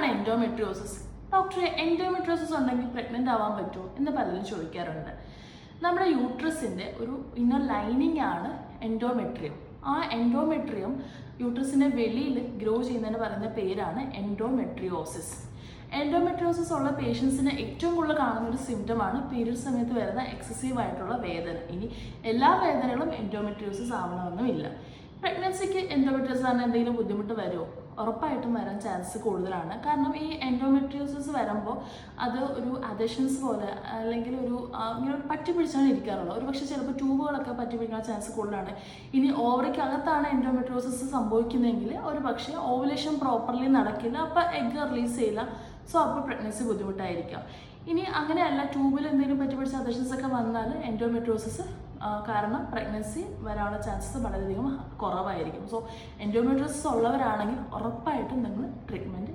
എന്താണ് എൻഡോമെട്രിയോസിസ്? ഡോക്ടറെ, എൻഡോമെട്രിയോസിസ് ഉണ്ടെങ്കിൽ പ്രഗ്നൻ്റ് ആവാൻ പറ്റുമോ എന്ന് പലരും ചോദിക്കാറുണ്ട്. നമ്മുടെ യൂട്രസിൻ്റെ ഒരു ഇന്നർ ലൈനിങ് ആണ് എൻഡോമെട്രിയം. ആ എൻഡോമെട്രിയം യൂട്രസിൻ്റെ വെളിയിൽ ഗ്രോ ചെയ്യുന്നതിന് പറയുന്ന പേരാണ് എൻഡോമെട്രിയോസിസ്. എൻഡോമെട്രിയോസിസ് ഉള്ള പേഷ്യൻസിന് ഏറ്റവും കൂടുതൽ കാണുന്ന ഒരു സിംറ്റമാണ് പീരിയഡ് സമയത്ത് വരുന്ന എക്സസീവ് ആയിട്ടുള്ള വേദന. ഇനി എല്ലാ വേദനകളും എൻഡോമെട്രിയോസിസ് ആവണമെന്നുമില്ല. പ്രഗ്നൻസിക്ക് എൻഡോമെട്രിയോസിസ് ആണ് എന്തെങ്കിലും ബുദ്ധിമുട്ട് വരുമോ? ഉറപ്പായിട്ടും വരാൻ ചാൻസ് കൂടുതലാണ്. കാരണം ഈ എൻഡോമെട്രിയോസിസ് വരുമ്പോൾ അത് ഒരു അഡഷൻസ് പോലെ അല്ലെങ്കിൽ ഇങ്ങനെ പറ്റി പിടിച്ചാണ് ഇരിക്കാറുള്ളത്. ഒരു പക്ഷേ ചിലപ്പോൾ ട്യൂബുകളൊക്കെ പറ്റി പിടിക്കാൻ ചാൻസ് കൂടുതലാണ്. ഇനി ഓവറിക്കകത്താണ് എൻഡോമെട്രിയോസിസ് സംഭവിക്കുന്നതെങ്കിൽ ഒരു പക്ഷേ ഓവുലേഷൻ പ്രോപ്പർലി നടക്കില്ല, അപ്പോൾ എഗ് റിലീസ് ചെയ്യില്ല. സോ അപ്പോൾ പ്രഗ്നൻസി ബുദ്ധിമുട്ടായിരിക്കാം. ഇനി അങ്ങനെയല്ല, ട്യൂബിൽ എന്തെങ്കിലും പറ്റി പിടിച്ച അഡഷൻസ് ഒക്കെ വന്നാൽ എൻഡോമെട്രിയോസിസ് കാരണം പ്രഗ്നൻസി വരാനുള്ള ചാൻസസ് വളരെയധികം കുറവായിരിക്കും. സോ എൻഡോമെട്രിയോസിസ് ഉള്ളവരാണെങ്കിൽ ഉറപ്പായിട്ടും നിങ്ങൾ ട്രീറ്റ്മെൻറ്റ്